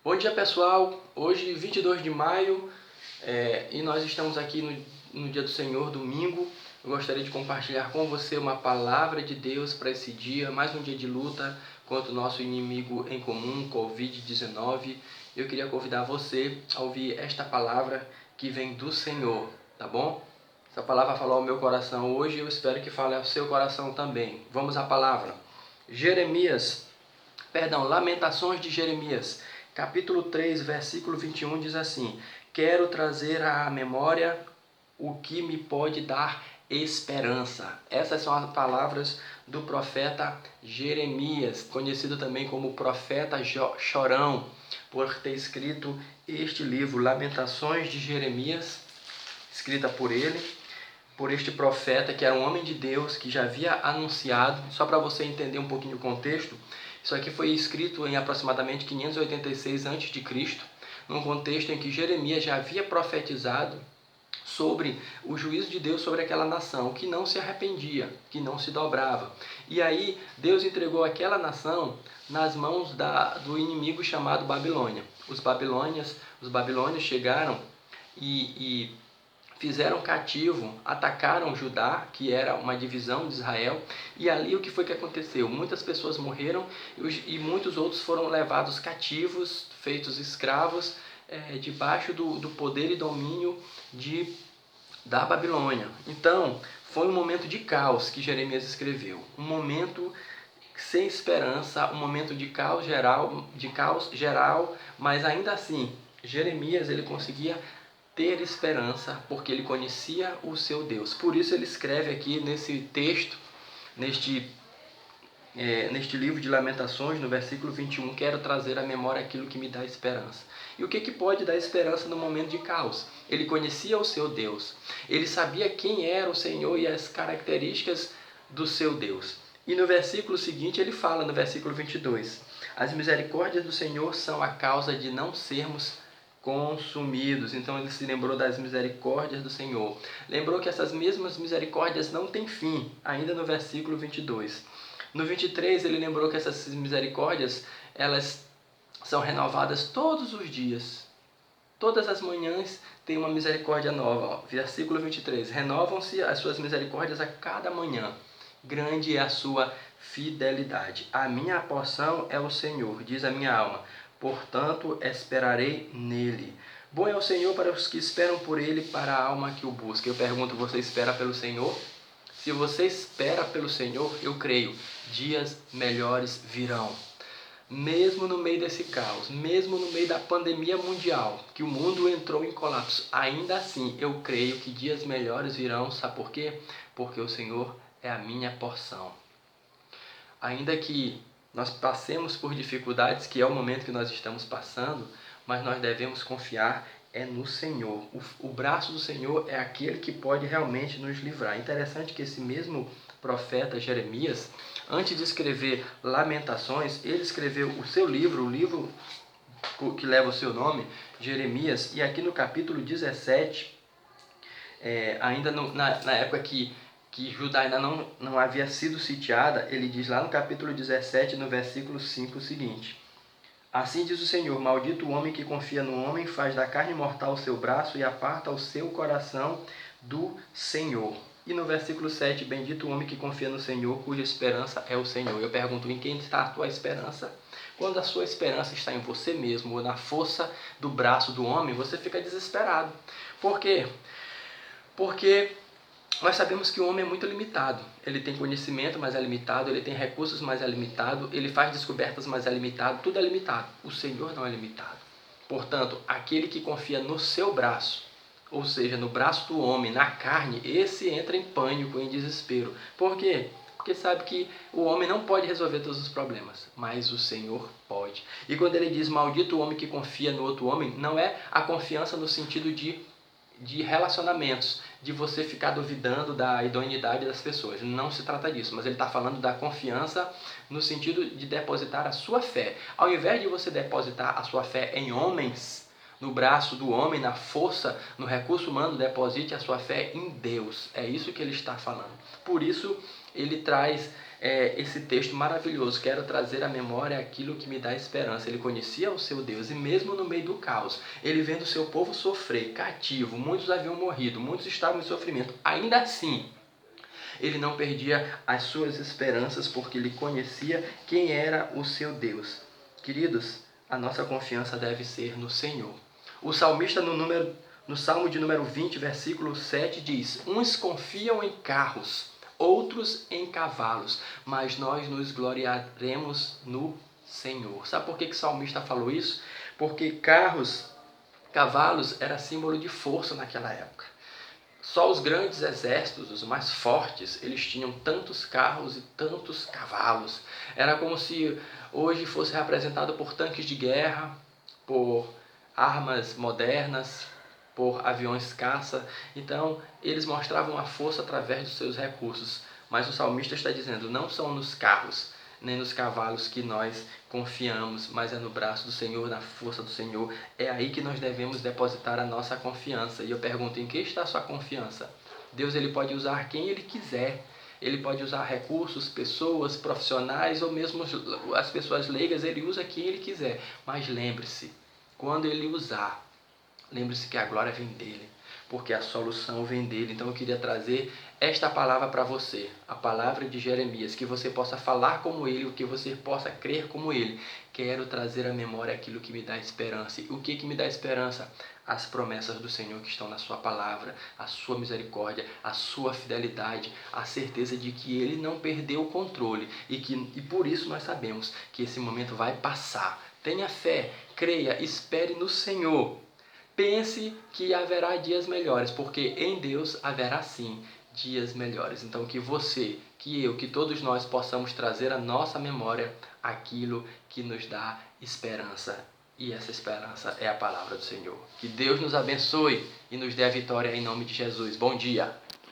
Bom dia, pessoal. Hoje, 22 de maio, e nós estamos aqui no Dia do Senhor, domingo. Eu gostaria de compartilhar com você uma palavra de Deus para esse dia, mais um dia de luta contra o nosso inimigo em comum, Covid-19. Eu queria convidar você a ouvir esta palavra que vem do Senhor, tá bom? Essa palavra falou ao meu coração hoje e eu espero que fale ao seu coração também. Vamos à palavra. Lamentações de Jeremias, capítulo 3, versículo 21 diz assim: Quero trazer à memória o que me pode dar esperança. Essas são as palavras do profeta Jeremias, conhecido também como profeta chorão, por ter escrito este livro, Lamentações de Jeremias, escrita por ele, por este profeta que era um homem de Deus, que já havia anunciado. Só para você entender um pouquinho o contexto, isso aqui foi escrito em aproximadamente 586 a.C., num contexto em que Jeremias já havia profetizado sobre o juízo de Deus sobre aquela nação, que não se arrependia, que não se dobrava. E aí Deus entregou aquela nação nas mãos do inimigo chamado Babilônia. Os babilônios chegaram e fizeram cativo, atacaram Judá, que era uma divisão de Israel, e ali o que foi que aconteceu? Muitas pessoas morreram e muitos outros foram levados cativos, feitos escravos, debaixo do poder e domínio da Babilônia. Então, foi um momento de caos que Jeremias escreveu, um momento sem esperança, um momento de caos geral, mas ainda assim, Jeremias ele conseguia ter esperança, porque ele conhecia o seu Deus. Por isso ele escreve aqui nesse texto, neste livro de Lamentações, no versículo 21, quero trazer à memória aquilo que me dá esperança. E o que pode dar esperança no momento de caos? Ele conhecia o seu Deus, ele sabia quem era o Senhor e as características do seu Deus. E no versículo seguinte ele fala, no versículo 22, as misericórdias do Senhor são a causa de não sermos consumidos. Então ele se lembrou das misericórdias do Senhor. Lembrou que essas mesmas misericórdias não têm fim, ainda no versículo 22. No 23 ele lembrou que essas misericórdias, elas são renovadas todos os dias. Todas as manhãs tem uma misericórdia nova. Versículo 23, renovam-se as suas misericórdias a cada manhã. Grande é a sua fidelidade. A minha porção é o Senhor, diz a minha alma. Portanto, esperarei nele. Bom é o Senhor para os que esperam por ele, para a alma que o busca. Eu pergunto, você espera pelo Senhor? Se você espera pelo Senhor, eu creio, dias melhores virão. Mesmo no meio desse caos, mesmo no meio da pandemia mundial, que o mundo entrou em colapso, ainda assim eu creio que dias melhores virão. Sabe por quê? Porque o Senhor é a minha porção. Ainda que nós passemos por dificuldades, que é o momento que nós estamos passando, mas nós devemos confiar no Senhor. O braço do Senhor é aquele que pode realmente nos livrar. É interessante que esse mesmo profeta Jeremias, antes de escrever Lamentações, ele escreveu o seu livro, o livro que leva o seu nome, Jeremias, e aqui no capítulo 17, ainda na época que Judá ainda não havia sido sitiada, ele diz lá no capítulo 17, no versículo 5, o seguinte: Assim diz o Senhor, maldito o homem que confia no homem, faz da carne mortal o seu braço e aparta o seu coração do Senhor. E no versículo 7, bendito o homem que confia no Senhor, cuja esperança é o Senhor. Eu pergunto, em quem está a tua esperança? Quando a sua esperança está em você mesmo, ou na força do braço do homem, você fica desesperado. Por quê? Porque nós sabemos que o homem é muito limitado. Ele tem conhecimento, mas é limitado. Ele tem recursos, mas é limitado. Ele faz descobertas, mas é limitado. Tudo é limitado. O Senhor não é limitado. Portanto, aquele que confia no seu braço, ou seja, no braço do homem, na carne, esse entra em pânico, em desespero. Por quê? Porque sabe que o homem não pode resolver todos os problemas, mas o Senhor pode. E quando ele diz maldito o homem que confia no outro homem, não é a confiança no sentido de relacionamentos, de você ficar duvidando da idoneidade das pessoas. Não se trata disso, mas ele está falando da confiança no sentido de depositar a sua fé. Ao invés de você depositar a sua fé em homens, no braço do homem, na força, no recurso humano, deposite a sua fé em Deus. É isso que ele está falando. Por isso, ele traz esse texto maravilhoso, quero trazer à memória aquilo que me dá esperança. Ele conhecia o seu Deus e mesmo no meio do caos, ele vendo o seu povo sofrer, cativo, muitos haviam morrido, muitos estavam em sofrimento, ainda assim, ele não perdia as suas esperanças porque ele conhecia quem era o seu Deus. Queridos, a nossa confiança deve ser no Senhor. O salmista no Salmo de número 20, versículo 7 diz: uns confiam em carros, outros em cavalos, mas nós nos gloriaremos no Senhor. Sabe por que o salmista falou isso? Porque cavalos era símbolo de força naquela época. Só os grandes exércitos, os mais fortes, eles tinham tantos carros e tantos cavalos. Era como se hoje fosse representado por tanques de guerra, por armas modernas, por aviões caça. Então, eles mostravam a força através dos seus recursos. Mas o salmista está dizendo, não são nos carros, nem nos cavalos que nós confiamos, mas é no braço do Senhor, na força do Senhor. É aí que nós devemos depositar a nossa confiança. E eu pergunto, em que está a sua confiança? Deus, ele pode usar quem ele quiser. Ele pode usar recursos, pessoas, profissionais ou mesmo as pessoas leigas, ele usa quem ele quiser. Mas lembre-se, quando ele usar, lembre-se que a glória vem dele, porque a solução vem dele. Então eu queria trazer esta palavra para você, a palavra de Jeremias, que você possa falar como ele, que você possa crer como ele. Quero trazer à memória aquilo que me dá esperança. E o que me dá esperança? As promessas do Senhor que estão na sua palavra, a sua misericórdia, a sua fidelidade, a certeza de que ele não perdeu o controle e por isso nós sabemos que esse momento vai passar. Tenha fé, creia, espere no Senhor. Pense que haverá dias melhores, porque em Deus haverá sim dias melhores. Então que você, que eu, que todos nós possamos trazer à nossa memória aquilo que nos dá esperança. E essa esperança é a palavra do Senhor. Que Deus nos abençoe e nos dê a vitória em nome de Jesus. Bom dia!